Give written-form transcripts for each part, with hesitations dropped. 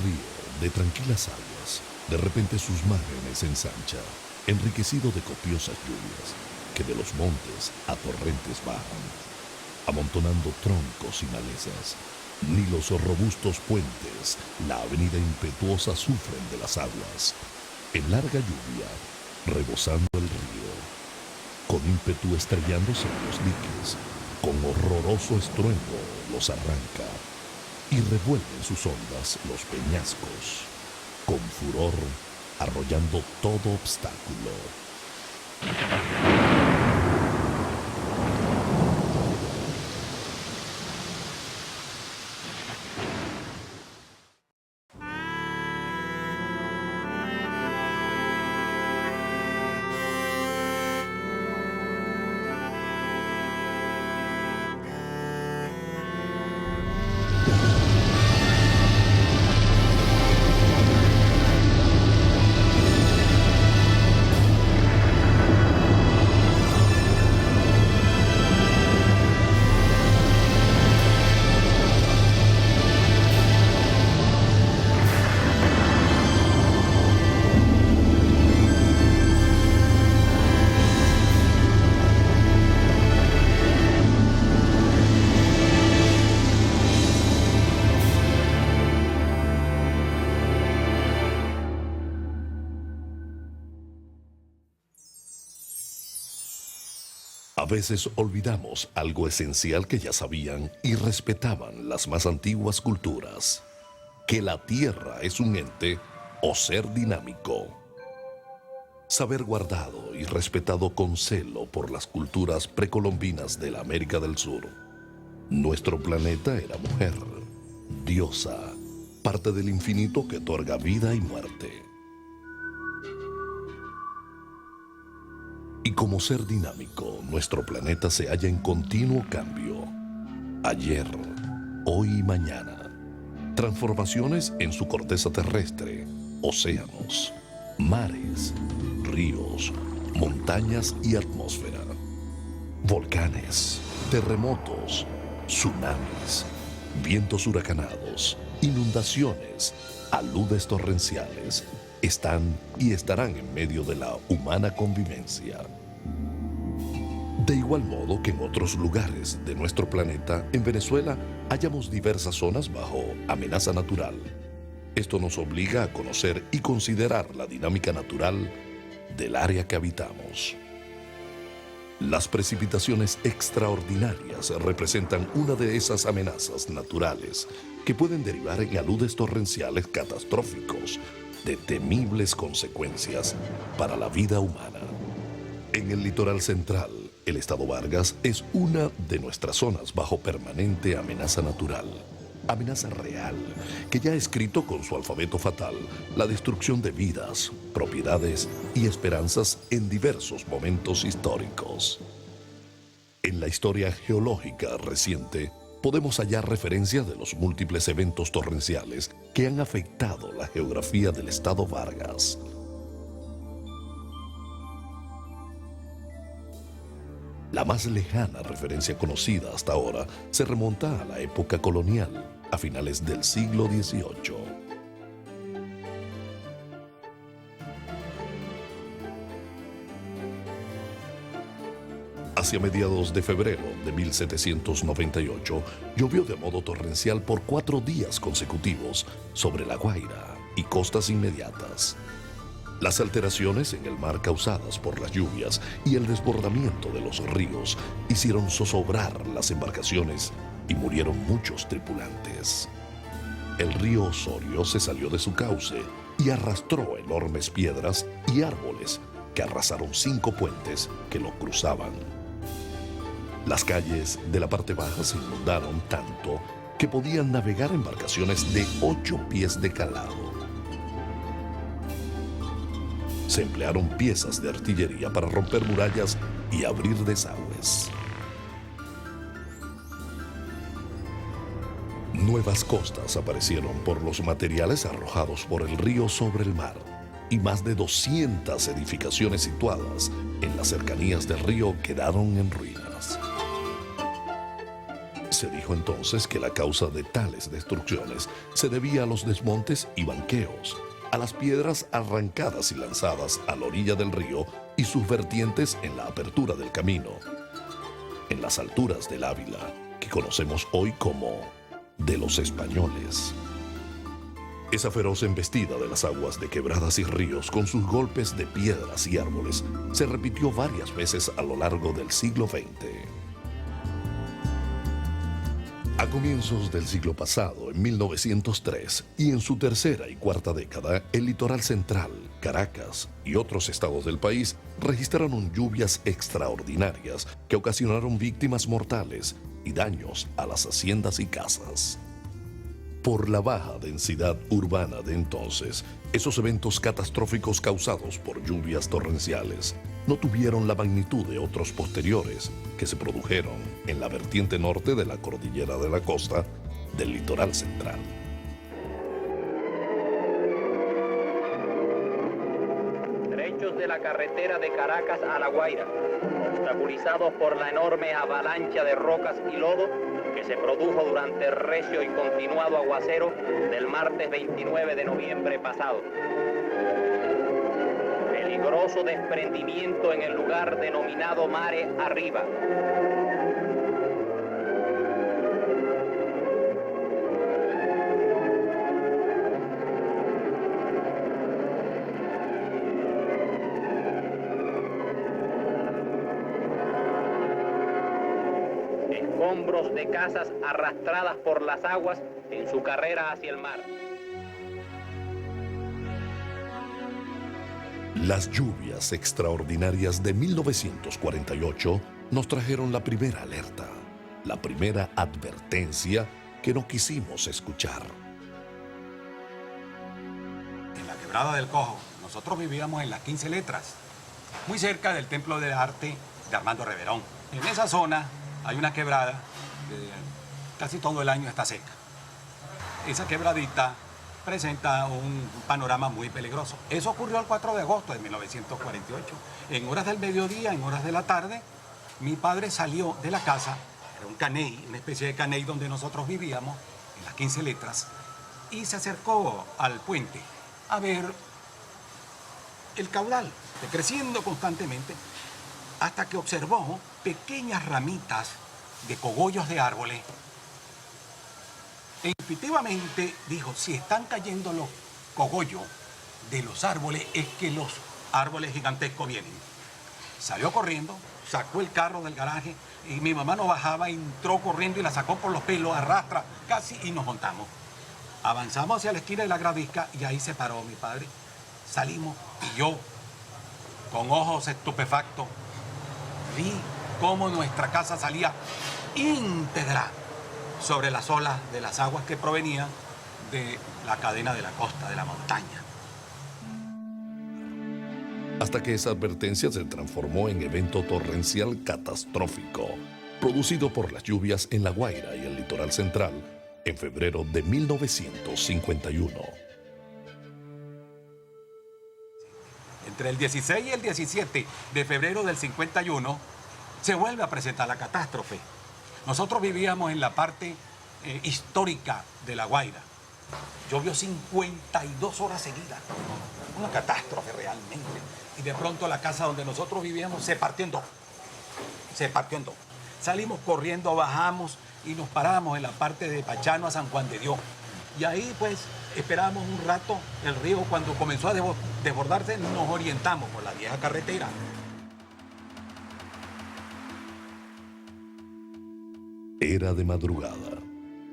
río de tranquilas aguas, de repente sus márgenes se ensancha, enriquecido de copiosas lluvias, que de los montes a torrentes bajan, amontonando troncos y malezas. Ni los robustos puentes, la avenida impetuosa sufren de las aguas. En larga lluvia, rebosando el río, con ímpetu estrellándose en los diques, con horroroso estruendo los arranca y revuelve en sus ondas los peñascos, con furor arrollando todo obstáculo. A veces olvidamos algo esencial que ya sabían y respetaban las más antiguas culturas, que la Tierra es un ente o ser dinámico. Saber guardado y respetado con celo por las culturas precolombinas de la América del Sur. Nuestro planeta era mujer, diosa, parte del infinito que otorga vida y muerte. Y como ser dinámico, nuestro planeta se halla en continuo cambio. Ayer, hoy y mañana. Transformaciones en su corteza terrestre, océanos, mares, ríos, montañas y atmósfera. Volcanes, terremotos, tsunamis, vientos huracanados, inundaciones, aludes torrenciales, están y estarán en medio de la humana convivencia. De igual modo que en otros lugares de nuestro planeta, en Venezuela, hallamos diversas zonas bajo amenaza natural. Esto nos obliga a conocer y considerar la dinámica natural del área que habitamos. Las precipitaciones extraordinarias representan una de esas amenazas naturales que pueden derivar en aludes torrenciales catastróficos de temibles consecuencias para la vida humana. En el litoral central, el estado Vargas es una de nuestras zonas bajo permanente amenaza natural, amenaza real, que ya ha escrito con su alfabeto fatal la destrucción de vidas, propiedades y esperanzas en diversos momentos históricos. En la historia geológica reciente, podemos hallar referencias de los múltiples eventos torrenciales que han afectado la geografía del estado Vargas. La más lejana referencia conocida hasta ahora se remonta a la época colonial, a finales del siglo XVIII. Hacia mediados de febrero de 1798, llovió de modo torrencial por 4 días consecutivos sobre La Guaira y costas inmediatas. Las alteraciones en el mar causadas por las lluvias y el desbordamiento de los ríos hicieron zozobrar las embarcaciones y murieron muchos tripulantes. El río Osorio se salió de su cauce y arrastró enormes piedras y árboles que arrasaron 5 puentes que lo cruzaban. Las calles de la parte baja se inundaron tanto que podían navegar embarcaciones de 8 pies de calado. Se emplearon piezas de artillería para romper murallas y abrir desagües. Nuevas costas aparecieron por los materiales arrojados por el río sobre el mar, y más de 200 edificaciones situadas en las cercanías del río quedaron en ruinas. Se dijo entonces que la causa de tales destrucciones se debía a los desmontes y banqueos, a las piedras arrancadas y lanzadas a la orilla del río y sus vertientes en la apertura del camino, en las alturas del Ávila, que conocemos hoy como de los españoles. Esa feroz embestida de las aguas de quebradas y ríos con sus golpes de piedras y árboles se repitió varias veces a lo largo del siglo XX. A comienzos del siglo pasado, en 1903, y en su tercera y cuarta década, el litoral central, Caracas y otros estados del país registraron lluvias extraordinarias que ocasionaron víctimas mortales y daños a las haciendas y casas. Por la baja densidad urbana de entonces, esos eventos catastróficos causados por lluvias torrenciales no tuvieron la magnitud de otros posteriores que se produjeron en la vertiente norte de la cordillera de la costa del litoral central. Trechos de la carretera de Caracas a La Guaira, obstaculizados por la enorme avalancha de rocas y lodo que se produjo durante el recio y continuado aguacero del martes 29 de noviembre pasado. Peligroso desprendimiento en el lugar denominado Mare Arriba. Escombros de casas arrastradas por las aguas en su carrera hacia el mar. Las lluvias extraordinarias de 1948 nos trajeron la primera alerta, la primera advertencia que no quisimos escuchar. En la quebrada del Cojo, nosotros vivíamos en las 15 Letras, muy cerca del Templo de Arte de Armando Reverón. En esa zona hay una quebrada que casi todo el año está seca. Esa quebradita presenta un panorama muy peligroso. Eso ocurrió el 4 de agosto de 1948. En horas del mediodía, en horas de la tarde, mi padre salió de la casa, era un caney, una especie de caney donde nosotros vivíamos, en las 15 Letras, y se acercó al puente a ver el caudal, creciendo constantemente, hasta que observó pequeñas ramitas de cogollos de árboles. E intuitivamente dijo, si están cayendo los cogollos de los árboles, es que los árboles gigantescos vienen. Salió corriendo, sacó el carro del garaje y mi mamá no bajaba, entró corriendo y la sacó por los pelos, arrastra casi y nos montamos. Avanzamos hacia la esquina de la Gravisca y ahí se paró mi padre. Salimos y yo, con ojos estupefactos, vi cómo nuestra casa salía íntegra sobre las olas de las aguas que provenían de la cadena de la costa, de la montaña. Hasta que esa advertencia se transformó en evento torrencial catastrófico, producido por las lluvias en La Guaira y el litoral central en febrero de 1951. Entre el 16 y el 17 de febrero del 51 se vuelve a presentar la catástrofe. Nosotros vivíamos en la parte histórica de La Guaira. Llovió 52 horas seguidas. Una catástrofe realmente. Y de pronto la casa donde nosotros vivíamos se partió en dos. Se partió en dos. Salimos corriendo, bajamos y nos paramos en la parte de Pachano a San Juan de Dios. Y ahí pues esperamos un rato el río. Cuando comenzó a desbordarse nos orientamos por la vieja carretera. Era de madrugada,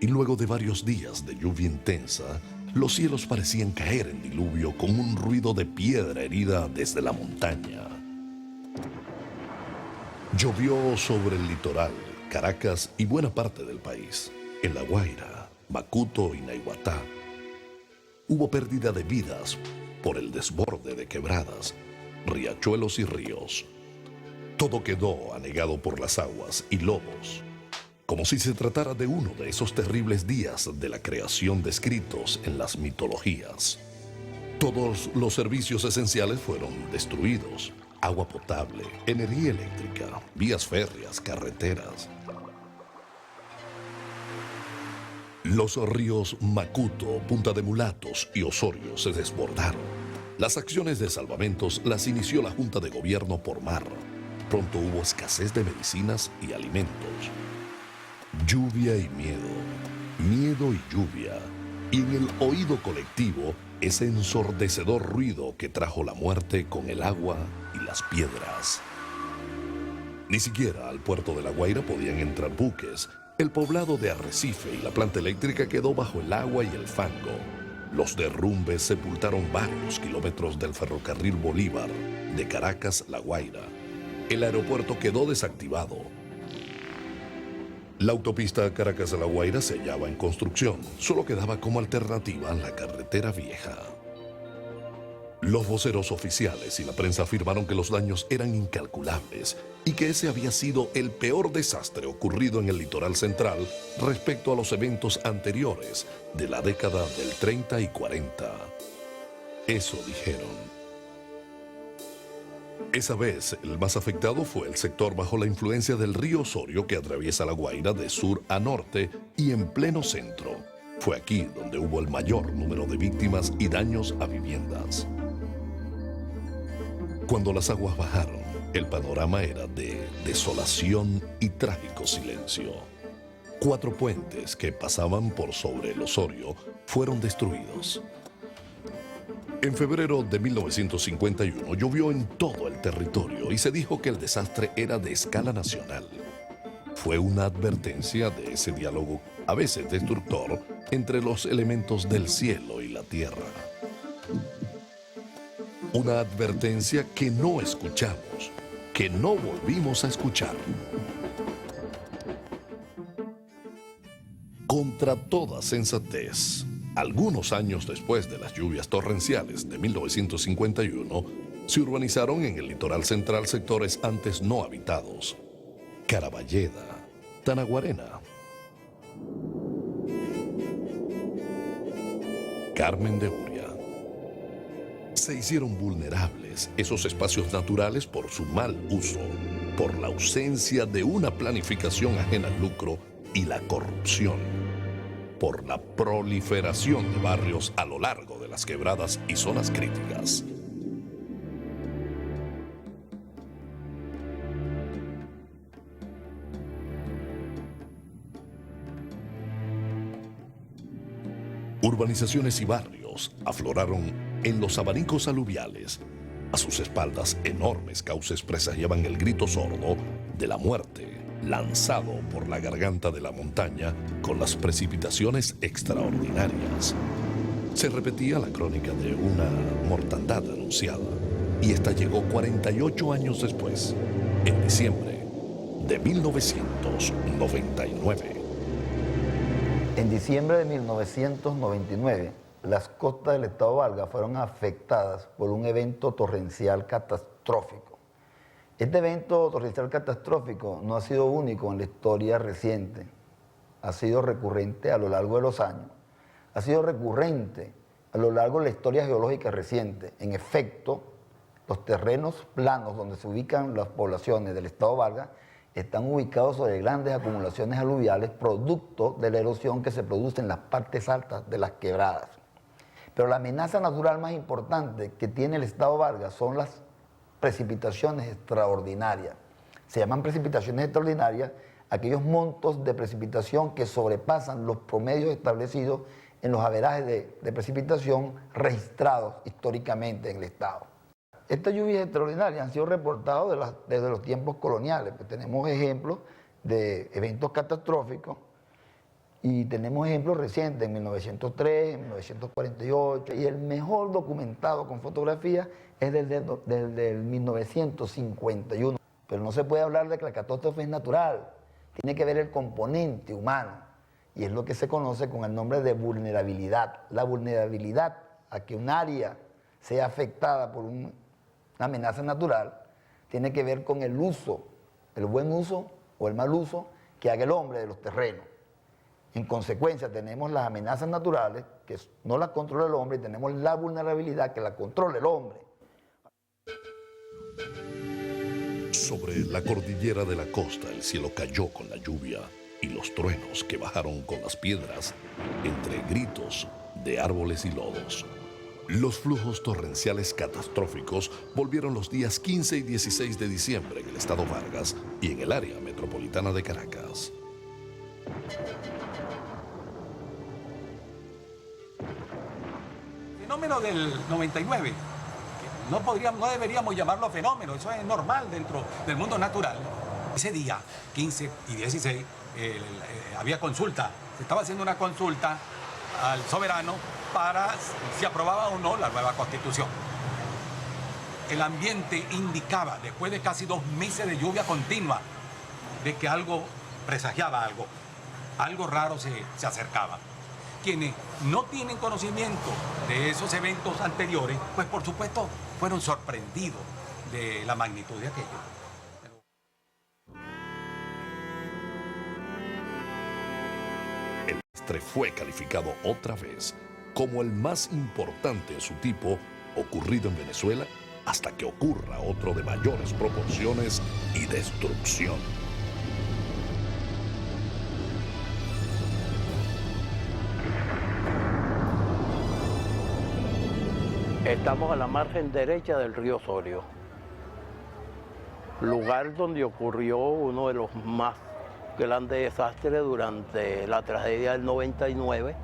y luego de varios días de lluvia intensa, los cielos parecían caer en diluvio con un ruido de piedra herida desde la montaña. Llovió sobre el litoral, Caracas y buena parte del país, en La Guaira, Macuto y Naiguatá. Hubo pérdida de vidas por el desborde de quebradas, riachuelos y ríos. Todo quedó anegado por las aguas y lodos, como si se tratara de uno de esos terribles días de la creación descritos en las mitologías. Todos los servicios esenciales fueron destruidos: agua potable, energía eléctrica, vías férreas, carreteras. Los ríos Macuto, Punta de Mulatos y Osorio se desbordaron. Las acciones de salvamentos las inició la Junta de Gobierno por mar. Pronto hubo escasez de medicinas y alimentos. Lluvia y miedo, miedo y lluvia. Y en el oído colectivo, ese ensordecedor ruido que trajo la muerte con el agua y las piedras. Ni siquiera al puerto de La Guaira podían entrar buques. El poblado de Arrecife y la planta eléctrica quedó bajo el agua y el fango. Los derrumbes sepultaron varios kilómetros del ferrocarril Bolívar, de Caracas a La Guaira. El aeropuerto quedó desactivado. La autopista Caracas a La Guaira se hallaba en construcción. Solo quedaba como alternativa la carretera vieja. Los voceros oficiales y la prensa afirmaron que los daños eran incalculables y que ese había sido el peor desastre ocurrido en el litoral central respecto a los eventos anteriores de la década del 30 y 40. Eso dijeron. Esa vez, el más afectado fue el sector bajo la influencia del río Osorio que atraviesa La Guaira de sur a norte y en pleno centro. Fue aquí donde hubo el mayor número de víctimas y daños a viviendas. Cuando las aguas bajaron, el panorama era de desolación y trágico silencio. 4 puentes que pasaban por sobre el Osorio fueron destruidos. En febrero de 1951 llovió en todo el territorio y se dijo que el desastre era de escala nacional. Fue una advertencia de ese diálogo, a veces destructor, entre los elementos del cielo y la tierra. Una advertencia que no escuchamos, que no volvimos a escuchar. Contra toda sensatez, algunos años después de las lluvias torrenciales de 1951, se urbanizaron en el litoral central sectores antes no habitados. Caraballeda, Tanaguarena, Carmen de Uria. Se hicieron vulnerables esos espacios naturales por su mal uso, por la ausencia de una planificación ajena al lucro y la corrupción, por la proliferación de barrios a lo largo de las quebradas y zonas críticas. Urbanizaciones y barrios afloraron en los abanicos aluviales. A sus espaldas, enormes cauces presagiaban el grito sordo de la muerte, lanzado por la garganta de la montaña con las precipitaciones extraordinarias. Se repetía la crónica de una mortandad anunciada, y esta llegó 48 años después, en diciembre de 1999. En diciembre de 1999, las costas del estado Vargas fueron afectadas por un evento torrencial catastrófico. Este evento torrencial catastrófico no ha sido único en la historia reciente, ha sido recurrente a lo largo de los años, ha sido recurrente a lo largo de la historia geológica reciente. En efecto, los terrenos planos donde se ubican las poblaciones del estado Vargas están ubicados sobre grandes acumulaciones aluviales producto de la erosión que se produce en las partes altas de las quebradas. Pero la amenaza natural más importante que tiene el estado Vargas son las precipitaciones extraordinarias. Se llaman precipitaciones extraordinarias aquellos montos de precipitación que sobrepasan los promedios establecidos en los averajes de precipitación registrados históricamente en el estado. Estas lluvias extraordinarias han sido reportadas desde los tiempos coloniales. Pues tenemos ejemplos de eventos catastróficos y tenemos ejemplos recientes en 1903, en 1948, y el mejor documentado con fotografía es desde el 1951. Pero no se puede hablar de que la catástrofe es natural, tiene que ver el componente humano, y es lo que se conoce con el nombre de vulnerabilidad. La vulnerabilidad a que un área sea afectada por una amenaza natural tiene que ver con el uso, el buen uso o el mal uso que haga el hombre de los terrenos. En consecuencia, tenemos las amenazas naturales, que no las controla el hombre, y tenemos la vulnerabilidad, que la controla el hombre. Sobre la cordillera de la costa, el cielo cayó con la lluvia y los truenos que bajaron con las piedras entre gritos de árboles y lodos. Los flujos torrenciales catastróficos volvieron los días 15 y 16 de diciembre en el estado Vargas y en el área metropolitana de Caracas. Fenómeno del 99, que no deberíamos llamarlo fenómeno, eso es normal dentro del mundo natural. Ese día, 15 y 16, había consulta, se estaba haciendo una consulta al soberano para si aprobaba o no la nueva constitución. El ambiente indicaba, después de casi 2 meses de lluvia continua, de que algo presagiaba algo raro se acercaba. Quienes no tienen conocimiento de esos eventos anteriores, pues por supuesto fueron sorprendidos de la magnitud de aquello. El desastre fue calificado otra vez como el más importante en su tipo ocurrido en Venezuela hasta que ocurra otro de mayores proporciones y destrucción. Estamos a la margen derecha del río Osorio, lugar donde ocurrió uno de los más grandes desastres durante la tragedia del 99,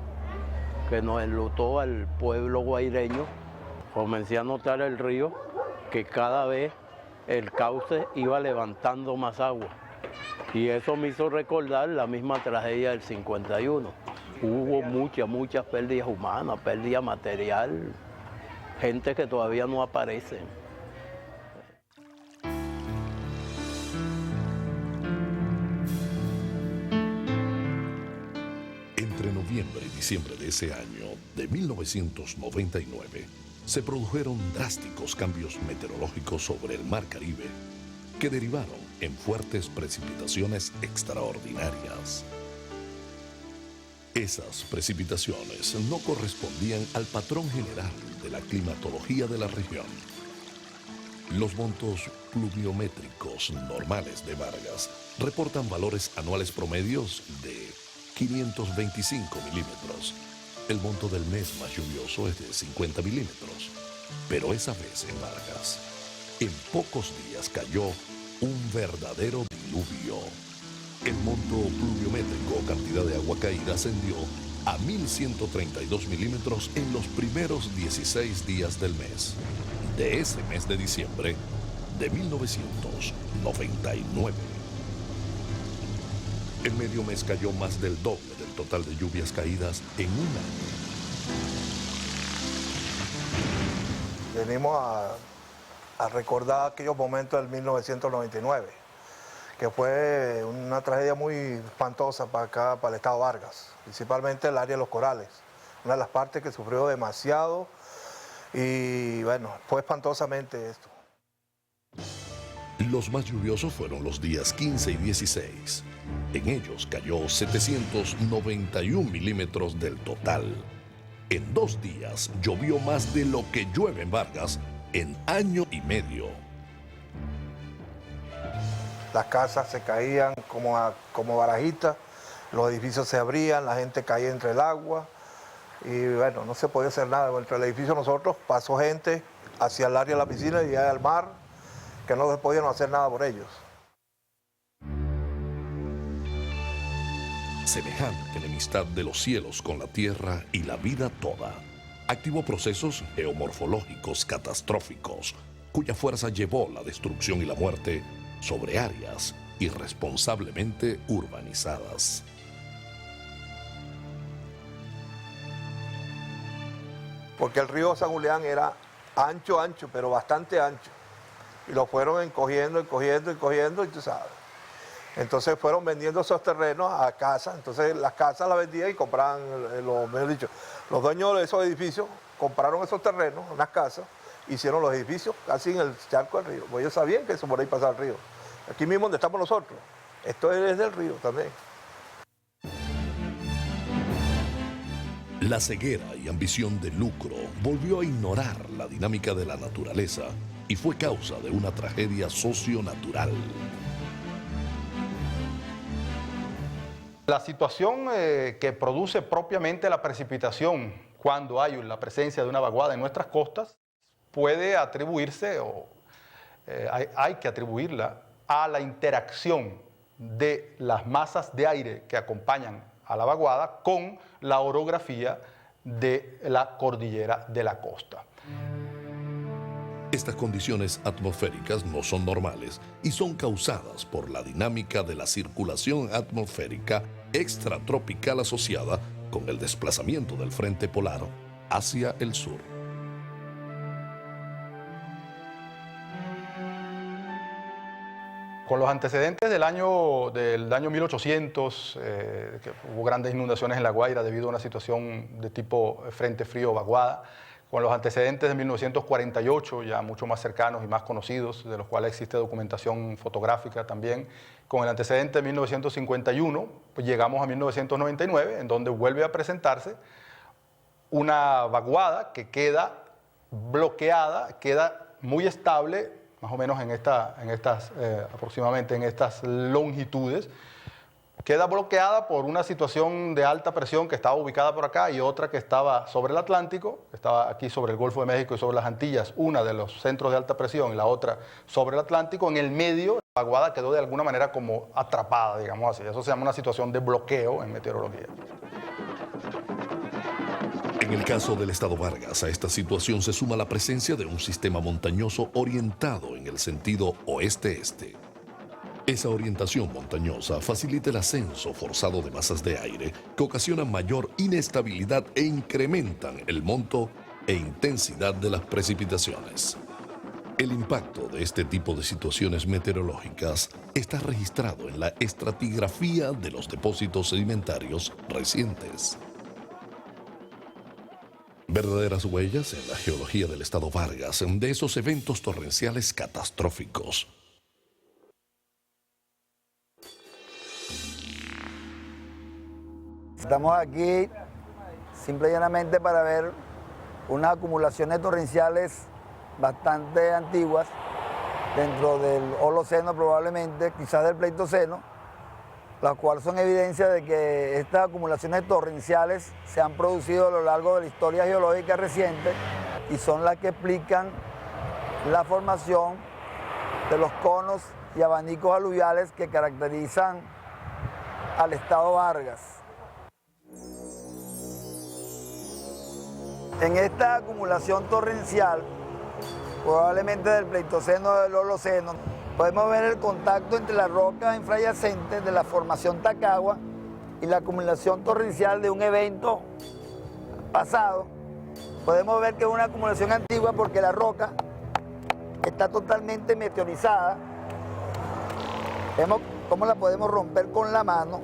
que nos enlutó al pueblo guaireño. Comencé a notar el río que cada vez el cauce iba levantando más agua, y eso me hizo recordar la misma tragedia del 51. Hubo muchas pérdidas humanas, pérdida material, gente que todavía no aparece. Entre noviembre y diciembre de ese año, de 1999, se produjeron drásticos cambios meteorológicos sobre el Mar Caribe que derivaron en fuertes precipitaciones extraordinarias. Esas precipitaciones no correspondían al patrón general de la climatología de la región. Los montos pluviométricos normales de Vargas reportan valores anuales promedios de 525 milímetros. El monto del mes más lluvioso es de 50 milímetros. Pero esa vez en Vargas, en pocos días cayó un verdadero diluvio. El monto pluviométrico o cantidad de agua caída ascendió a 1.132 milímetros en los primeros 16 días del mes, de ese mes de diciembre de 1999. En medio mes cayó más del doble del total de lluvias caídas en un año. Venimos a recordar aquellos momentos del 1999, que fue una tragedia muy espantosa para acá, para el estado Vargas, principalmente el área de los Corales, una de las partes que sufrió demasiado y bueno, fue espantosamente esto. Los más lluviosos fueron los días 15 y 16. En ellos cayó 791 milímetros del total. En 2 días llovió más de lo que llueve en Vargas en año y medio. Las casas se caían como barajitas, los edificios se abrían, la gente caía entre el agua y bueno, no se podía hacer nada. Entre el edificio nosotros pasó gente hacia el área de la piscina y al mar, que no se podían hacer nada por ellos. Semejante enemistad de los cielos con la tierra y la vida toda activó procesos geomorfológicos catastróficos cuya fuerza llevó la destrucción y la muerte sobre áreas irresponsablemente urbanizadas. Porque el río San Julián era ancho, pero bastante ancho. Y lo fueron encogiendo, y tú sabes. Entonces fueron vendiendo esos terrenos a casas. Entonces las casas las vendían y compraban, los dueños de esos edificios compraron esos terrenos, unas casas, hicieron los edificios casi en el charco del río. Pues ellos sabían que eso por ahí pasaba el río. Aquí mismo donde estamos nosotros, esto es del río también. La ceguera y ambición de lucro volvió a ignorar la dinámica de la naturaleza y fue causa de una tragedia socionatural. La situación que produce propiamente la precipitación cuando hay la presencia de una vaguada en nuestras costas puede atribuirse, hay que atribuirla a la interacción de las masas de aire que acompañan a la vaguada con la orografía de la cordillera de la costa. Estas condiciones atmosféricas no son normales y son causadas por la dinámica de la circulación atmosférica extratropical asociada con el desplazamiento del frente polar hacia el sur. Con los antecedentes del año 1800, que hubo grandes inundaciones en La Guaira debido a una situación de tipo frente frío vaguada, con los antecedentes de 1948, ya mucho más cercanos y más conocidos, de los cuales existe documentación fotográfica también, con el antecedente de 1951, pues llegamos a 1999, en donde vuelve a presentarse una vaguada que queda bloqueada, queda muy estable, más o menos aproximadamente en estas longitudes, queda bloqueada por una situación de alta presión que estaba ubicada por acá y otra que estaba sobre el Atlántico, que estaba aquí sobre el Golfo de México y sobre las Antillas, una de los centros de alta presión y la otra sobre el Atlántico. En el medio, la vaguada quedó de alguna manera como atrapada, digamos así. Eso se llama una situación de bloqueo en meteorología. En el caso del estado Vargas, a esta situación se suma la presencia de un sistema montañoso orientado en el sentido oeste-este. Esa orientación montañosa facilita el ascenso forzado de masas de aire que ocasionan mayor inestabilidad e incrementan el monto e intensidad de las precipitaciones. El impacto de este tipo de situaciones meteorológicas está registrado en la estratigrafía de los depósitos sedimentarios recientes. Verdaderas huellas en la geología del estado Vargas de esos eventos torrenciales catastróficos. Estamos aquí simple y llanamente para ver unas acumulaciones torrenciales bastante antiguas dentro del Holoceno probablemente, quizás del Pleistoceno, las cuales son evidencia de que estas acumulaciones torrenciales se han producido a lo largo de la historia geológica reciente y son las que explican la formación de los conos y abanicos aluviales que caracterizan al estado Vargas. En esta acumulación torrencial, probablemente del Pleistoceno o del Holoceno, podemos ver el contacto entre las rocas infrayacentes de la formación Tacagua y la acumulación torrencial de un evento pasado. Podemos ver que es una acumulación antigua porque la roca está totalmente meteorizada. Vemos cómo la podemos romper con la mano,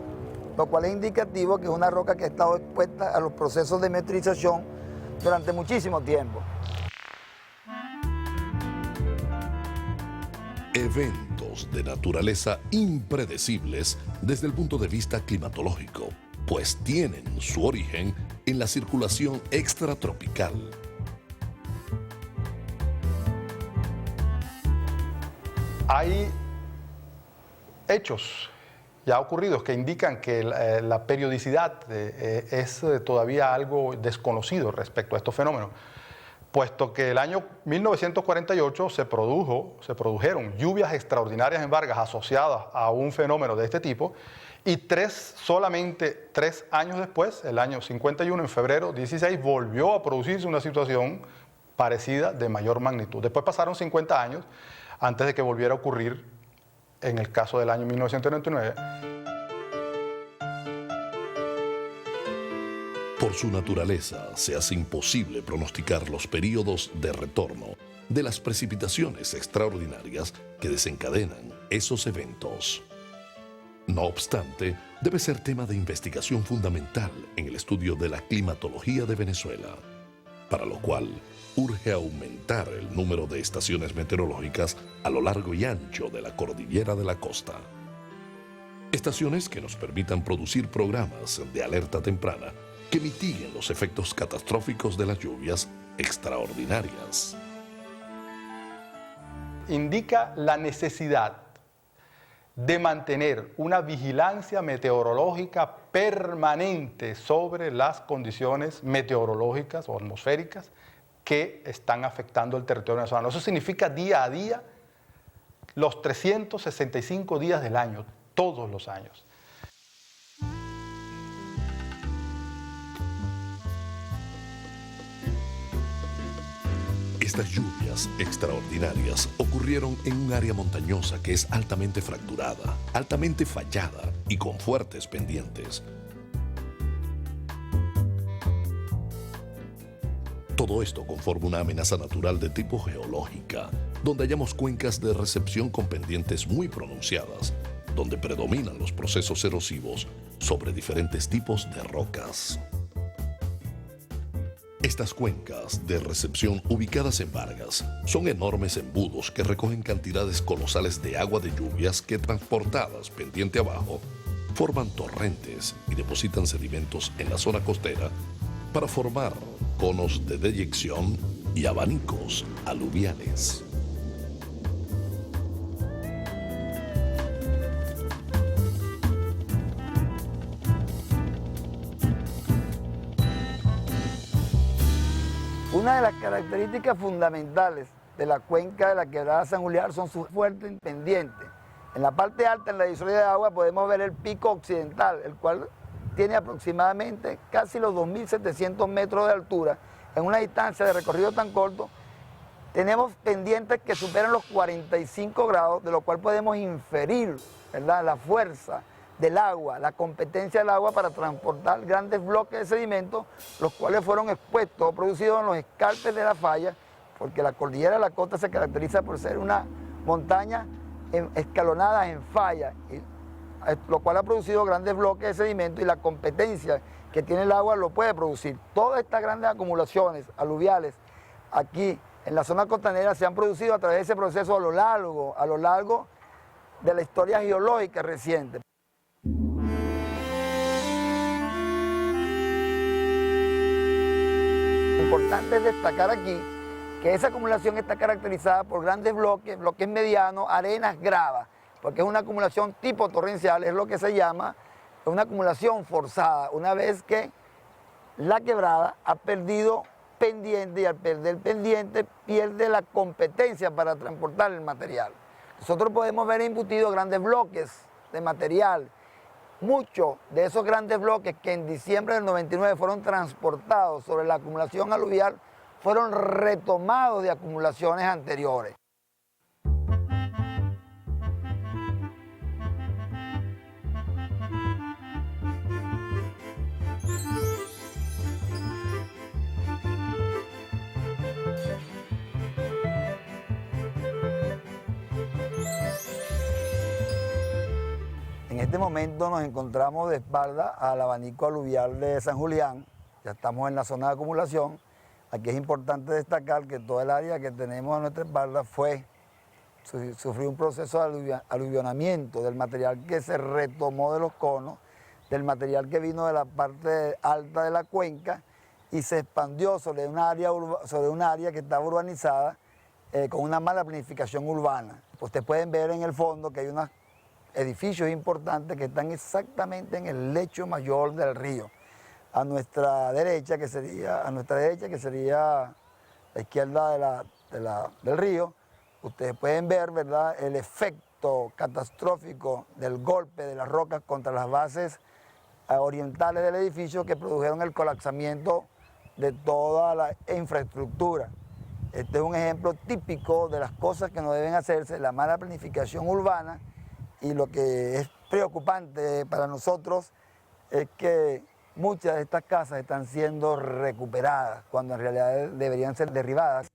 lo cual es indicativo que es una roca que ha estado expuesta a los procesos de meteorización durante muchísimo tiempo. Eventos de naturaleza impredecibles desde el punto de vista climatológico, pues tienen su origen en la circulación extratropical. Hay hechos ya ocurridos que indican que la periodicidad es todavía algo desconocido respecto a estos fenómenos, puesto que el año 1948 se produjeron lluvias extraordinarias en Vargas asociadas a un fenómeno de este tipo, y solamente 3 años después, el año 51, en febrero 16, volvió a producirse una situación parecida de mayor magnitud. Después pasaron 50 años antes de que volviera a ocurrir en el caso del año 1999. Por su naturaleza, se hace imposible pronosticar los periodos de retorno de las precipitaciones extraordinarias que desencadenan esos eventos. No obstante, debe ser tema de investigación fundamental en el estudio de la climatología de Venezuela, para lo cual urge aumentar el número de estaciones meteorológicas a lo largo y ancho de la cordillera de la costa. Estaciones que nos permitan producir programas de alerta temprana que mitiguen los efectos catastróficos de las lluvias extraordinarias. Indica la necesidad de mantener una vigilancia meteorológica permanente sobre las condiciones meteorológicas o atmosféricas que están afectando el territorio venezolano. Eso significa día a día, los 365 días del año, todos los años. Estas lluvias extraordinarias ocurrieron en un área montañosa que es altamente fracturada, altamente fallada y con fuertes pendientes. Todo esto conforma una amenaza natural de tipo geológica, donde hallamos cuencas de recepción con pendientes muy pronunciadas, donde predominan los procesos erosivos sobre diferentes tipos de rocas. Estas cuencas de recepción ubicadas en Vargas son enormes embudos que recogen cantidades colosales de agua de lluvias que, transportadas pendiente abajo, forman torrentes y depositan sedimentos en la zona costera para formar conos de deyección y abanicos aluviales. Una de las características fundamentales de la cuenca de la Quebrada San Julián son sus fuertes pendientes. En la parte alta, en la divisoria de agua, podemos ver el pico occidental, el cual tiene aproximadamente casi los 2.700 metros de altura. En una distancia de recorrido tan corto, tenemos pendientes que superan los 45 grados, de lo cual podemos inferir, ¿verdad?, la fuerza del agua, la competencia del agua para transportar grandes bloques de sedimentos, los cuales fueron expuestos o producidos en los escarpes de la falla, porque la cordillera de la costa se caracteriza por ser una montaña escalonada en falla, lo cual ha producido grandes bloques de sedimentos y la competencia que tiene el agua lo puede producir. Todas estas grandes acumulaciones aluviales aquí en la zona costanera se han producido a través de ese proceso a lo largo de la historia geológica reciente. Lo importante es destacar aquí que esa acumulación está caracterizada por grandes bloques medianos, arenas, gravas, porque es una acumulación tipo torrencial, es lo que se llama una acumulación forzada, una vez que la quebrada ha perdido pendiente y al perder pendiente pierde la competencia para transportar el material. Nosotros podemos ver embutidos grandes bloques de material. Muchos de esos grandes bloques que en diciembre del 99 fueron transportados sobre la acumulación aluvial fueron retomados de acumulaciones anteriores. En este momento nos encontramos de espalda al abanico aluvial de San Julián, ya estamos en la zona de acumulación. Aquí es importante destacar que toda el área que tenemos a nuestra espalda sufrió un proceso de aluvionamiento del material que se retomó de los conos, del material que vino de la parte alta de la cuenca y se expandió sobre un área que estaba urbanizada con una mala planificación urbana. Ustedes pueden ver en el fondo que hay unos edificios importantes que están exactamente en el lecho mayor del río. A nuestra derecha, que sería la izquierda del río, ustedes pueden ver, ¿verdad?, el efecto catastrófico del golpe de las rocas contra las bases orientales del edificio que produjeron el colapsamiento de toda la infraestructura. Este es un ejemplo típico de las cosas que no deben hacerse, la mala planificación urbana, y lo que es preocupante para nosotros es que muchas de estas casas están siendo recuperadas cuando en realidad deberían ser derribadas.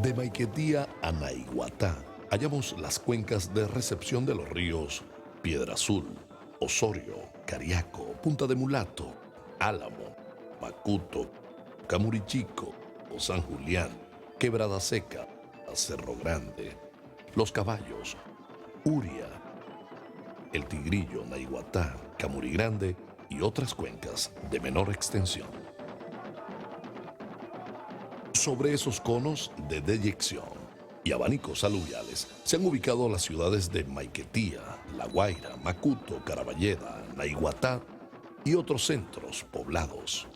De Maiquetía a Naiguatá hallamos las cuencas de recepción de los ríos Piedra Azul, Osorio, Cariaco, Punta de Mulato, Álamo, Macuto, Camurichico, San Julián, Quebrada Seca, Cerro Grande, Los Caballos, Uria, El Tigrillo, Naiguatá, Camuri Grande y otras cuencas de menor extensión. Sobre esos conos de deyección y abanicos aluviales se han ubicado las ciudades de Maiquetía, La Guaira, Macuto, Caraballeda, Naiguatá y otros centros poblados.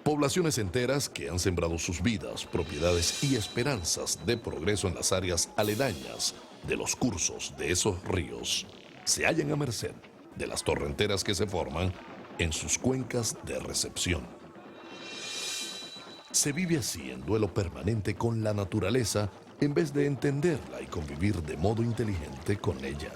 Poblaciones enteras que han sembrado sus vidas, propiedades y esperanzas de progreso en las áreas aledañas de los cursos de esos ríos se hallan a merced de las torrenteras que se forman en sus cuencas de recepción. Se vive así en duelo permanente con la naturaleza en vez de entenderla y convivir de modo inteligente con ella.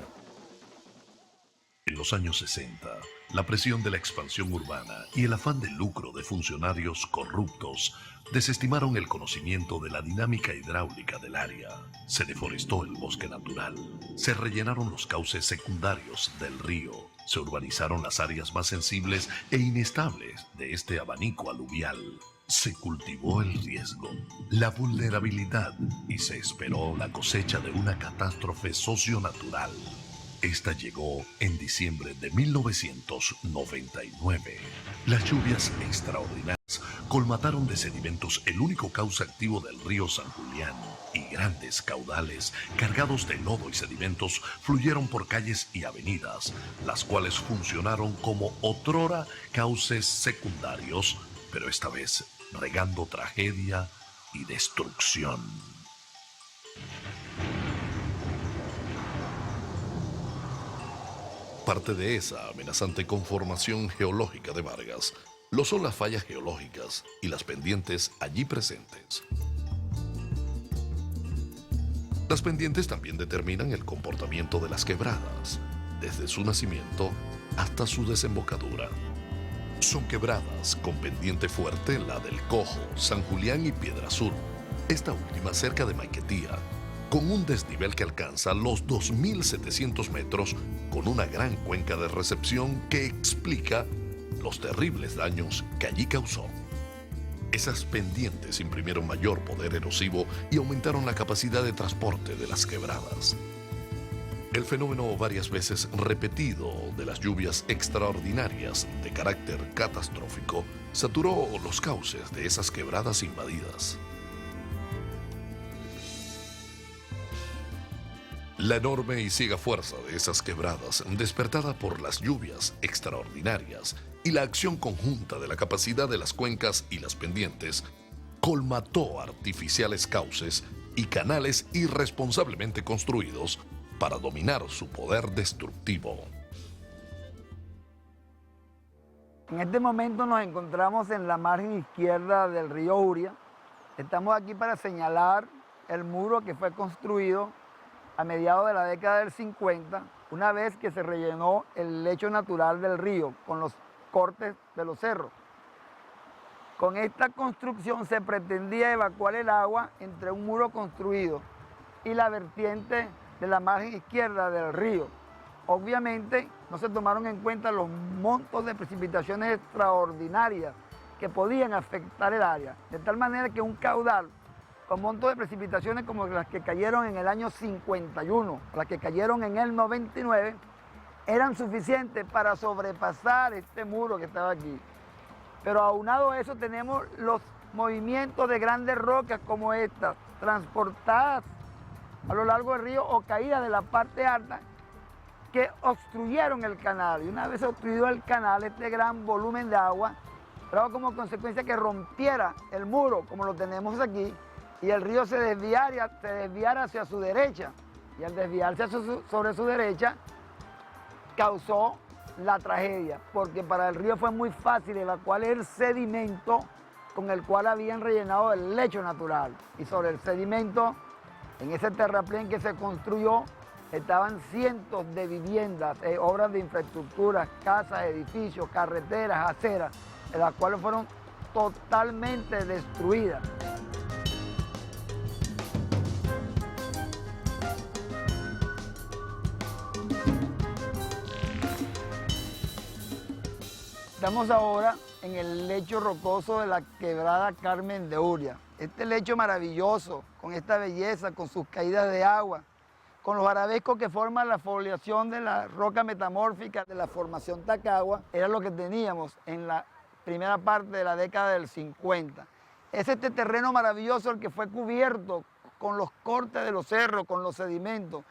En los años 60, la presión de la expansión urbana y el afán de lucro de funcionarios corruptos desestimaron el conocimiento de la dinámica hidráulica del área. Se deforestó el bosque natural, se rellenaron los cauces secundarios del río, se urbanizaron las áreas más sensibles e inestables de este abanico aluvial. Se cultivó el riesgo, la vulnerabilidad y se esperó la cosecha de una catástrofe socionatural. Esta llegó en diciembre de 1999. Las lluvias extraordinarias colmataron de sedimentos el único cauce activo del río San Julián y grandes caudales cargados de lodo y sedimentos fluyeron por calles y avenidas, las cuales funcionaron como otrora cauces secundarios, pero esta vez regando tragedia y destrucción. Parte de esa amenazante conformación geológica de Vargas lo son las fallas geológicas y las pendientes allí presentes. Las pendientes también determinan el comportamiento de las quebradas, desde su nacimiento hasta su desembocadura. Son quebradas con pendiente fuerte la del Cojo, San Julián y Piedra Azul, esta última cerca de Maiquetía, con un desnivel que alcanza los 2.700 metros, con una gran cuenca de recepción que explica los terribles daños que allí causó. Esas pendientes imprimieron mayor poder erosivo y aumentaron la capacidad de transporte de las quebradas. El fenómeno varias veces repetido de las lluvias extraordinarias de carácter catastrófico saturó los cauces de esas quebradas invadidas. La enorme y ciega fuerza de esas quebradas, despertada por las lluvias extraordinarias y la acción conjunta de la capacidad de las cuencas y las pendientes, colmató artificiales cauces y canales irresponsablemente construidos para dominar su poder destructivo. En este momento nos encontramos en la margen izquierda del río Uria. Estamos aquí para señalar el muro que fue construido a mediados de la década del 50, una vez que se rellenó el lecho natural del río con los cortes de los cerros. Con esta construcción se pretendía evacuar el agua entre un muro construido y la vertiente de la margen izquierda del río. Obviamente no se tomaron en cuenta los montos de precipitaciones extraordinarias que podían afectar el área, de tal manera que un caudal con montos de precipitaciones como las que cayeron en el año 51, las que cayeron en el 99, eran suficientes para sobrepasar este muro que estaba aquí. Pero aunado a eso tenemos los movimientos de grandes rocas como estas, transportadas a lo largo del río o caídas de la parte alta, que obstruyeron el canal. Y una vez obstruido el canal, este gran volumen de agua trajo como consecuencia que rompiera el muro, como lo tenemos aquí, y el río se desviara hacia su derecha. Y al desviarse sobre su derecha, causó la tragedia, porque para el río fue muy fácil evacuar el sedimento con el cual habían rellenado el lecho natural. Y sobre el sedimento, en ese terraplén que se construyó, estaban cientos de viviendas, obras de infraestructura, casas, edificios, carreteras, aceras, las cuales fueron totalmente destruidas. Estamos ahora en el lecho rocoso de la quebrada Carmen de Uria. Este lecho maravilloso, con esta belleza, con sus caídas de agua, con los arabescos que forman la foliación de la roca metamórfica de la formación Tacagua, era lo que teníamos en la primera parte de la década del 50. Es este terreno maravilloso el que fue cubierto con los cortes de los cerros, con los sedimentos.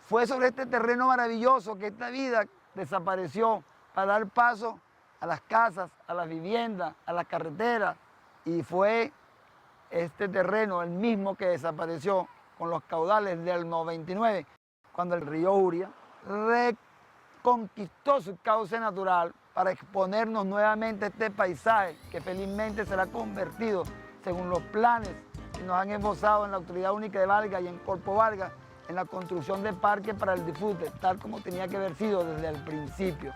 Fue sobre este terreno maravilloso que esta vida desapareció para dar paso a las casas, a las viviendas, a las carreteras. Y fue este terreno el mismo que desapareció con los caudales del 99, cuando el río Uria reconquistó su cauce natural para exponernos nuevamente a este paisaje que felizmente será convertido según los planes que nos han esbozado en la Autoridad Única de Vargas y en Corpo Vargas en la construcción de parques para el disfrute, tal como tenía que haber sido desde el principio.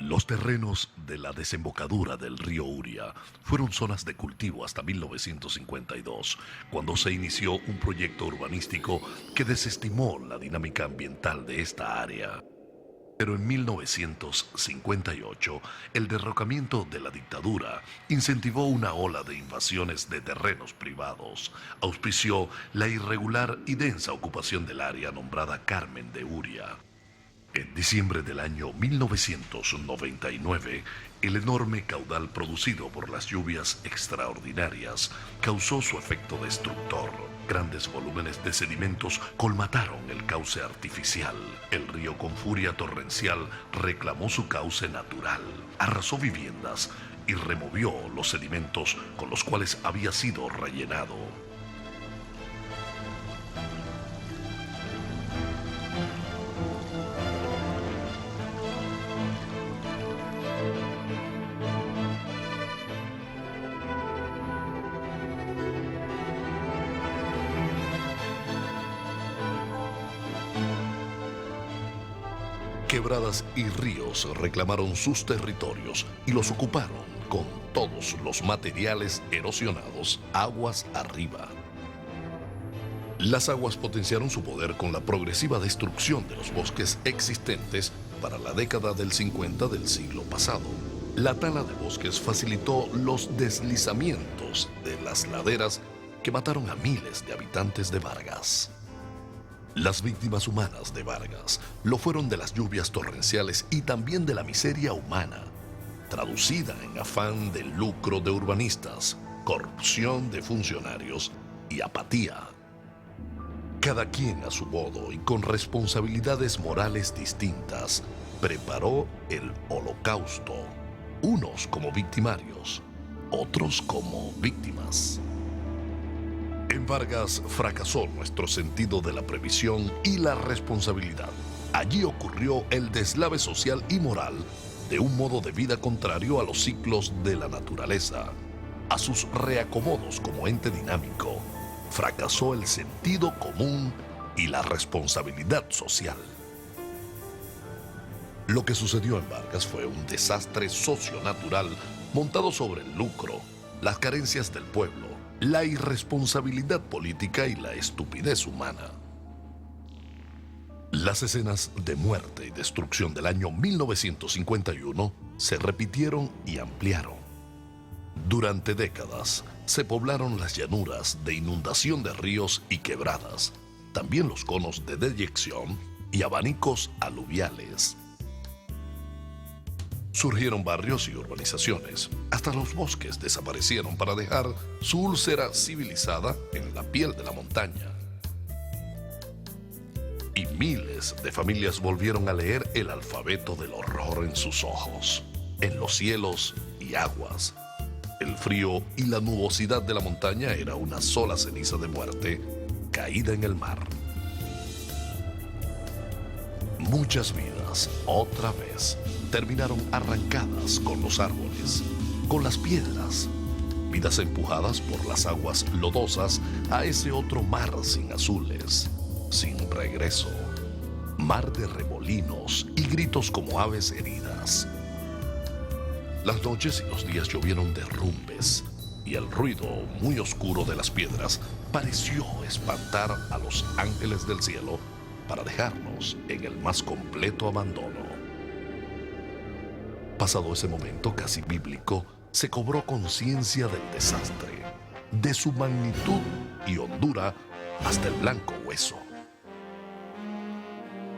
Los terrenos de la desembocadura del río Uria fueron zonas de cultivo hasta 1952, cuando se inició un proyecto urbanístico que desestimó la dinámica ambiental de esta área. Pero en 1958, el derrocamiento de la dictadura incentivó una ola de invasiones de terrenos privados, auspició la irregular y densa ocupación del área nombrada Carmen de Uria. En diciembre del año 1999, el enorme caudal producido por las lluvias extraordinarias causó su efecto destructor. Grandes volúmenes de sedimentos colmataron el cauce artificial. El río con furia torrencial reclamó su cauce natural, arrasó viviendas y removió los sedimentos con los cuales había sido rellenado. Quebradas y ríos reclamaron sus territorios y los ocuparon con todos los materiales erosionados aguas arriba. Las aguas potenciaron su poder con la progresiva destrucción de los bosques existentes para la década del 50 del siglo pasado. La tala de bosques facilitó los deslizamientos de las laderas que mataron a miles de habitantes de Vargas. Las víctimas humanas de Vargas lo fueron de las lluvias torrenciales y también de la miseria humana, traducida en afán de lucro de urbanistas, corrupción de funcionarios y apatía. Cada quien a su modo y con responsabilidades morales distintas preparó el holocausto, unos como victimarios, otros como víctimas. En Vargas fracasó nuestro sentido de la previsión y la responsabilidad. Allí ocurrió el deslave social y moral de un modo de vida contrario a los ciclos de la naturaleza, a sus reacomodos como ente dinámico. Fracasó el sentido común y la responsabilidad social. Lo que sucedió en Vargas fue un desastre socionatural montado sobre el lucro, las carencias del pueblo, la irresponsabilidad política y la estupidez humana. Las escenas de muerte y destrucción del año 1951 se repitieron y ampliaron. Durante décadas se poblaron las llanuras de inundación de ríos y quebradas, también los conos de deyección y abanicos aluviales. Surgieron barrios y urbanizaciones. Hasta los bosques desaparecieron para dejar su úlcera civilizada en la piel de la montaña. Y miles de familias volvieron a leer el alfabeto del horror en sus ojos, en los cielos y aguas. El frío y la nubosidad de la montaña era una sola ceniza de muerte caída en el mar. Muchas vidas, otra vez, terminaron arrancadas con los árboles, con las piedras, vidas empujadas por las aguas lodosas a ese otro mar sin azules, sin regreso, mar de remolinos y gritos como aves heridas. Las noches y los días llovieron derrumbes y el ruido muy oscuro de las piedras pareció espantar a los ángeles del cielo para dejarnos en el más completo abandono. Pasado ese momento casi bíblico, se cobró conciencia del desastre. de su magnitud y hondura hasta el blanco hueso.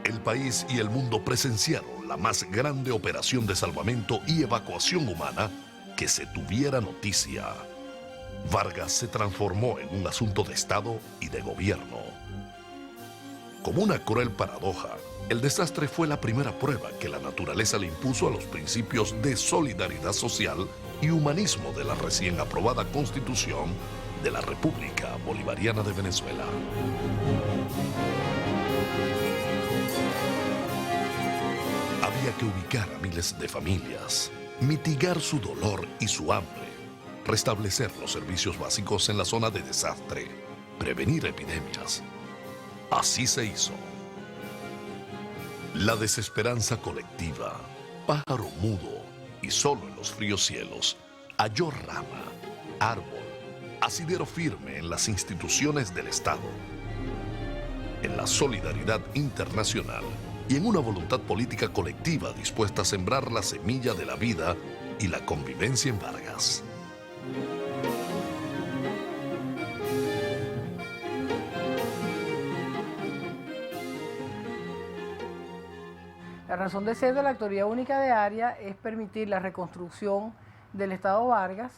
El país y el mundo presenciaron la más grande operación de salvamento y evacuación humana que se tuviera noticia. Vargas se transformó en un asunto de Estado y de gobierno. Como una cruel paradoja, el desastre fue la primera prueba que la naturaleza le impuso a los principios de solidaridad social y humanismo de la recién aprobada Constitución de la República Bolivariana de Venezuela. Había que ubicar a miles de familias, mitigar su dolor y su hambre, restablecer los servicios básicos en la zona de desastre, prevenir epidemias. Así se hizo. La desesperanza colectiva, pájaro mudo y solo en los fríos cielos, halló rama, árbol, asidero firme en las instituciones del Estado, en la solidaridad internacional y en una voluntad política colectiva dispuesta a sembrar la semilla de la vida y la convivencia en Vargas. La razón de ser de la Autoridad Única de Área es permitir la reconstrucción del Estado Vargas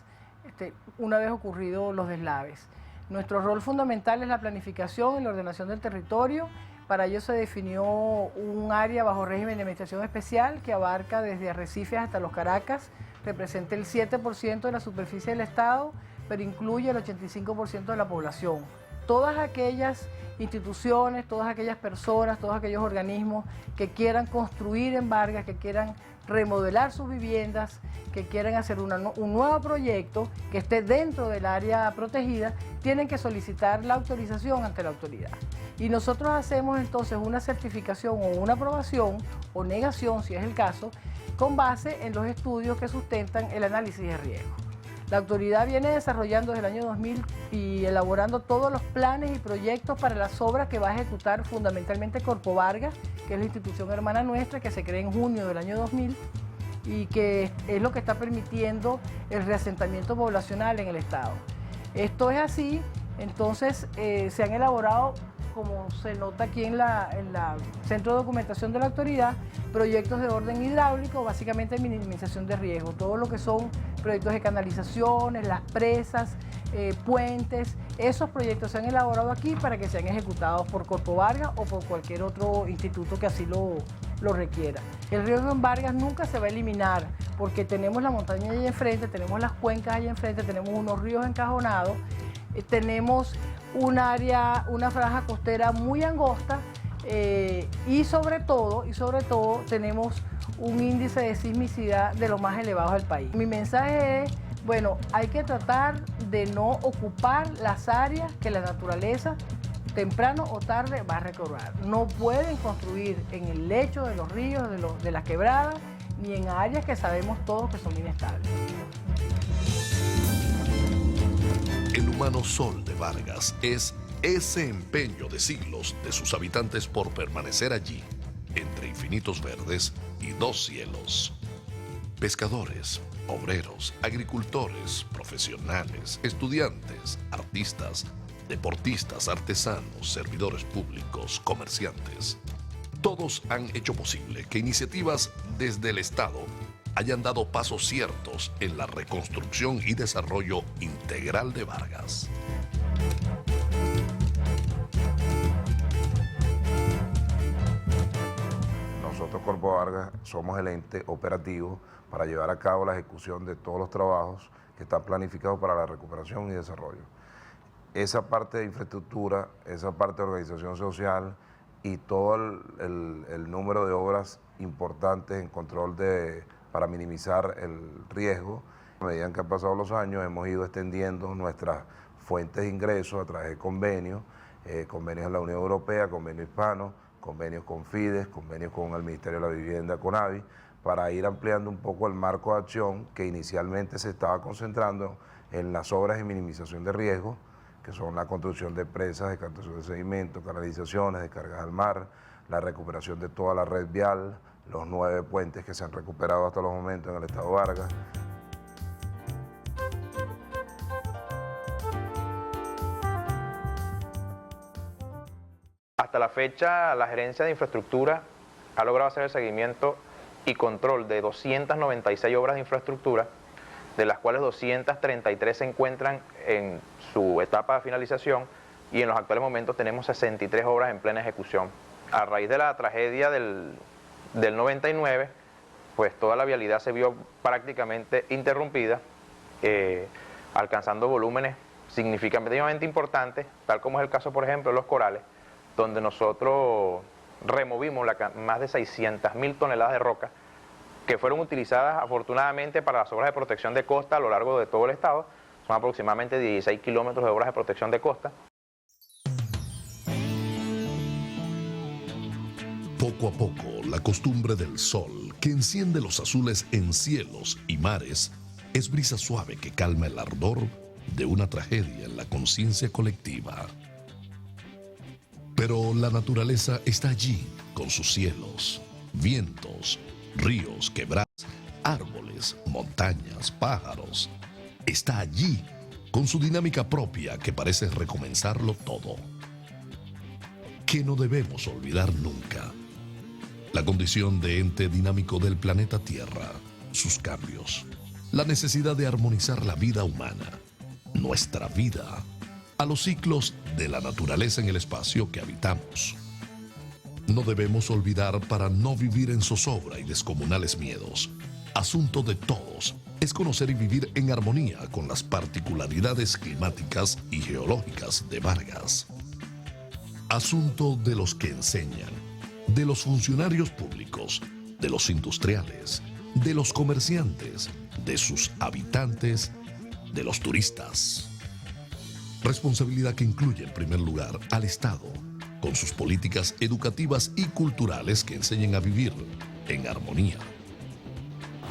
una vez ocurridos los deslaves. Nuestro rol fundamental es la planificación y la ordenación del territorio. Para ello se definió un área bajo régimen de administración especial que abarca desde Arrecifes hasta Los Caracas, representa el 7% de la superficie del Estado, pero incluye el 85% de la población. Todas aquellas instituciones, todas aquellas personas, todos aquellos organismos que quieran construir en Vargas, que quieran remodelar sus viviendas, que quieran hacer un nuevo proyecto que esté dentro del área protegida, tienen que solicitar la autorización ante la autoridad. Y nosotros hacemos entonces una certificación o una aprobación o negación, si es el caso, con base en los estudios que sustentan el análisis de riesgo. La autoridad viene desarrollando desde el año 2000 y elaborando todos los planes y proyectos para las obras que va a ejecutar fundamentalmente Corpo Vargas, que es la institución hermana nuestra que se creó en junio del año 2000 y que es lo que está permitiendo el reasentamiento poblacional en el Estado. Esto es así, entonces se han elaborado, como se nota aquí en la Centro de Documentación de la Autoridad, proyectos de orden hidráulico, básicamente minimización de riesgo, todo lo que son proyectos de canalizaciones, las presas, puentes, esos proyectos se han elaborado aquí para que sean ejecutados por Corpo Vargas o por cualquier otro instituto que así lo requiera. El riesgo en Vargas nunca se va a eliminar porque tenemos la montaña allá enfrente, tenemos las cuencas allá enfrente, tenemos unos ríos encajonados, tenemos un área, una franja costera muy angosta y sobre todo tenemos un índice de sismicidad de los más elevados del país. Mi mensaje es, bueno, hay que tratar de no ocupar las áreas que la naturaleza temprano o tarde va a recobrar. No pueden construir en el lecho de los ríos, de las quebradas, ni en áreas que sabemos todos que son inestables. El humano sol de Vargas es ese empeño de siglos de sus habitantes por permanecer allí, entre infinitos verdes y dos cielos. Pescadores, obreros, agricultores, profesionales, estudiantes, artistas, deportistas, artesanos, servidores públicos, comerciantes. Todos han hecho posible que iniciativas desde el Estado hayan dado pasos ciertos en la reconstrucción y desarrollo integral de Vargas. Nosotros, Corpo Vargas, somos el ente operativo para llevar a cabo la ejecución de todos los trabajos que están planificados para la recuperación y desarrollo. Esa parte de infraestructura, esa parte de organización social y todo el número de obras importantes en control para minimizar el riesgo. A medida que han pasado los años hemos ido extendiendo nuestras fuentes de ingresos a través de convenios, convenios en la Unión Europea, convenios hispanos, convenios con Fides, convenios con el Ministerio de la Vivienda, con AVI, para ir ampliando un poco el marco de acción que inicialmente se estaba concentrando en las obras de minimización de riesgo, que son la construcción de presas, de captación de sedimentos, canalizaciones, descargas al mar, la recuperación de toda la red vial, los 9 puentes que se han recuperado hasta los momentos en el Estado Vargas. Hasta la fecha, la Gerencia de Infraestructura ha logrado hacer el seguimiento y control de 296 obras de infraestructura, de las cuales 233 se encuentran en su etapa de finalización y en los actuales momentos tenemos 63 obras en plena ejecución. A raíz de la tragedia del 99, pues toda la vialidad se vio prácticamente interrumpida, alcanzando volúmenes significativamente importantes, tal como es el caso, por ejemplo, de Los Corales, donde nosotros removimos más de 600.000 toneladas de roca que fueron utilizadas afortunadamente para las obras de protección de costa a lo largo de todo el estado. Son aproximadamente 16 kilómetros de obras de protección de costa. Poco a poco, la costumbre del sol, que enciende los azules en cielos y mares, es brisa suave que calma el ardor de una tragedia en la conciencia colectiva. Pero la naturaleza está allí, con sus cielos, vientos, ríos, quebradas, árboles, montañas, pájaros. Está allí, con su dinámica propia que parece recomenzarlo todo. Que no debemos olvidar nunca. La condición de ente dinámico del planeta Tierra, sus cambios, la necesidad de armonizar la vida humana, nuestra vida, a los ciclos de la naturaleza en el espacio que habitamos. No debemos olvidar para no vivir en zozobra y descomunales miedos. Asunto de todos es conocer y vivir en armonía con las particularidades climáticas y geológicas de Vargas. Asunto de los que enseñan, de los funcionarios públicos, de los industriales, de los comerciantes, de sus habitantes, de los turistas. Responsabilidad que incluye en primer lugar al Estado, con sus políticas educativas y culturales que enseñen a vivir en armonía.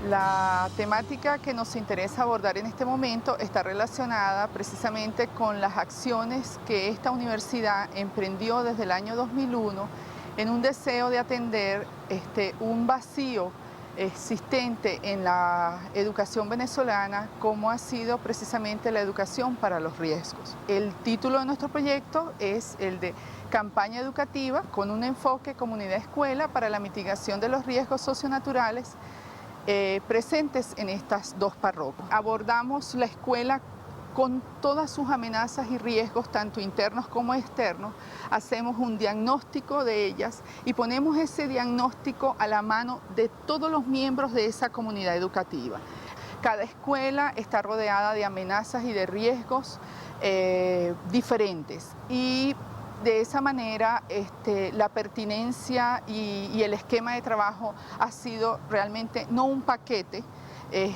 La temática que nos interesa abordar en este momento está relacionada precisamente con las acciones que esta universidad emprendió desde el año 2001 en un deseo de atender un vacío existente en la educación venezolana, como ha sido precisamente la educación para los riesgos. El título de nuestro proyecto es el de Campaña Educativa con un enfoque comunidad-escuela para la mitigación de los riesgos socionaturales presentes en estas dos parroquias. Abordamos la escuela con todas sus amenazas y riesgos, tanto internos como externos, hacemos un diagnóstico de ellas y ponemos ese diagnóstico a la mano de todos los miembros de esa comunidad educativa. Cada escuela está rodeada de amenazas y de riesgos diferentes y de esa manera la pertinencia y el esquema de trabajo ha sido realmente no un paquete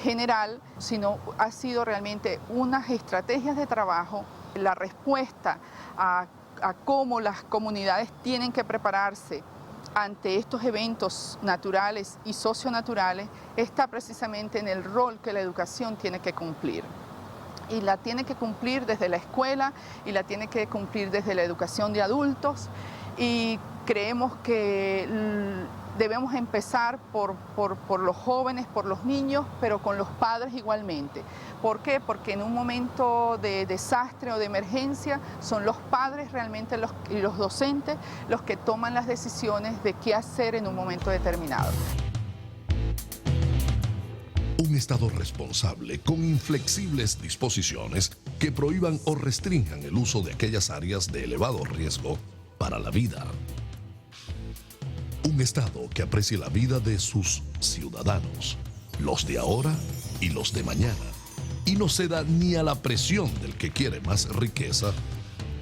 general, sino ha sido realmente unas estrategias de trabajo. La respuesta a cómo las comunidades tienen que prepararse ante estos eventos naturales y socionaturales está precisamente en el rol que la educación tiene que cumplir. Y la tiene que cumplir desde la escuela y la tiene que cumplir desde la educación de adultos y creemos que debemos empezar por los jóvenes, por los niños, pero con los padres igualmente. ¿Por qué? Porque en un momento de desastre o de emergencia son los padres realmente y los docentes los que toman las decisiones de qué hacer en un momento determinado. Un Estado responsable con inflexibles disposiciones que prohíban o restrinjan el uso de aquellas áreas de elevado riesgo para la vida. Un Estado que aprecie la vida de sus ciudadanos, los de ahora y los de mañana, y no ceda ni a la presión del que quiere más riqueza,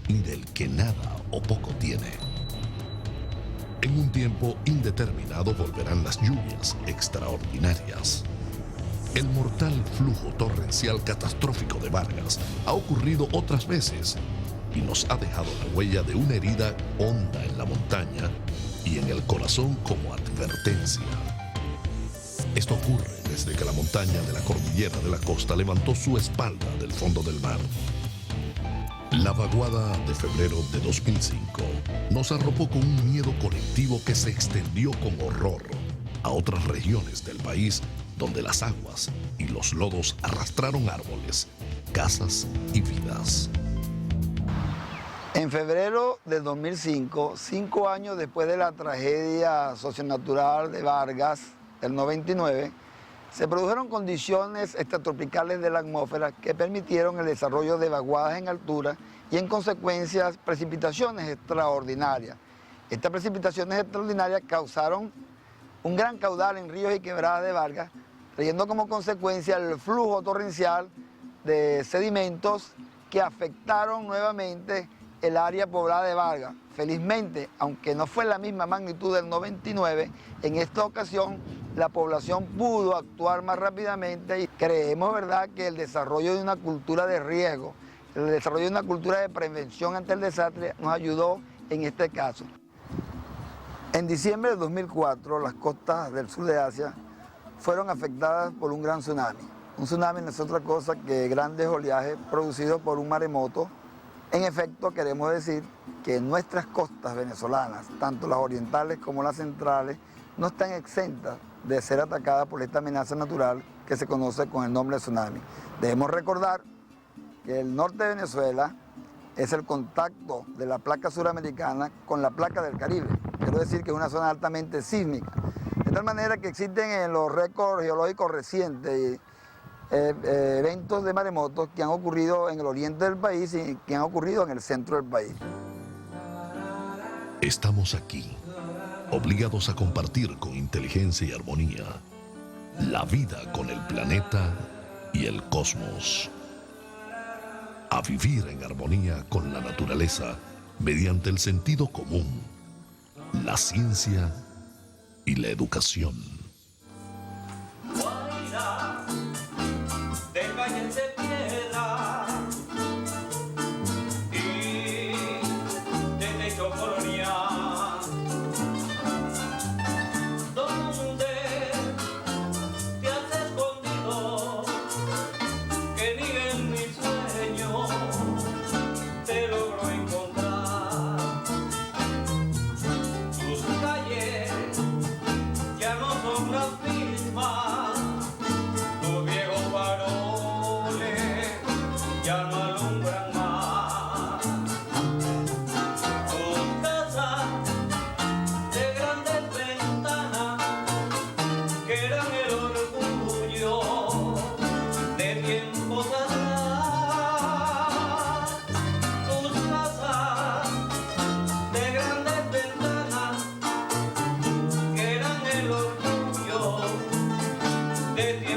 ni del que nada o poco tiene. En un tiempo indeterminado volverán las lluvias extraordinarias. El mortal flujo torrencial catastrófico de Vargas ha ocurrido otras veces y nos ha dejado la huella de una herida honda en la montaña y en el corazón como advertencia. Esto ocurre desde que la montaña de la cordillera de la costa levantó su espalda del fondo del mar. La vaguada de febrero de 2005 nos arropó con un miedo colectivo que se extendió con horror a otras regiones del país donde las aguas y los lodos arrastraron árboles, casas y vidas. En febrero del 2005, 5 años después de la tragedia socionatural de Vargas, del 99, se produjeron condiciones extratropicales de la atmósfera que permitieron el desarrollo de vaguadas en altura y en consecuencia precipitaciones extraordinarias. Estas precipitaciones extraordinarias causaron un gran caudal en ríos y quebradas de Vargas, trayendo como consecuencia el flujo torrencial de sedimentos que afectaron nuevamente el área poblada de Vargas. Felizmente, aunque no fue la misma magnitud del 99, en esta ocasión la población pudo actuar más rápidamente y creemos, ¿verdad?, que el desarrollo de una cultura de riesgo, el desarrollo de una cultura de prevención ante el desastre nos ayudó en este caso. En diciembre de 2004, las costas del sur de Asia fueron afectadas por un gran tsunami. Un tsunami no es otra cosa que grandes oleajes producidos por un maremoto. En efecto, queremos decir que nuestras costas venezolanas, tanto las orientales como las centrales, no están exentas de ser atacadas por esta amenaza natural que se conoce con el nombre de tsunami. Debemos recordar que el norte de Venezuela es el contacto de la placa suramericana con la placa del Caribe. Quiero decir que es una zona altamente sísmica. De tal manera que existen en los récords geológicos recientes eventos de maremotos que han ocurrido en el oriente del país y que han ocurrido en el centro del país. Estamos aquí, obligados a compartir con inteligencia y armonía la vida con el planeta y el cosmos. A vivir en armonía con la naturaleza mediante el sentido común, la ciencia y la educación. De calles de piedra y de techo colonial, donde te has escondido, que ni en mis sueños te logro encontrar. Tus calles ya no son las mismas, tus viejos faroles ya no alumbran más. Tus casas de grandes ventanas que eran el orgullo de tiempos atrás. Tus casas de grandes ventanas que eran el orgullo de tiempos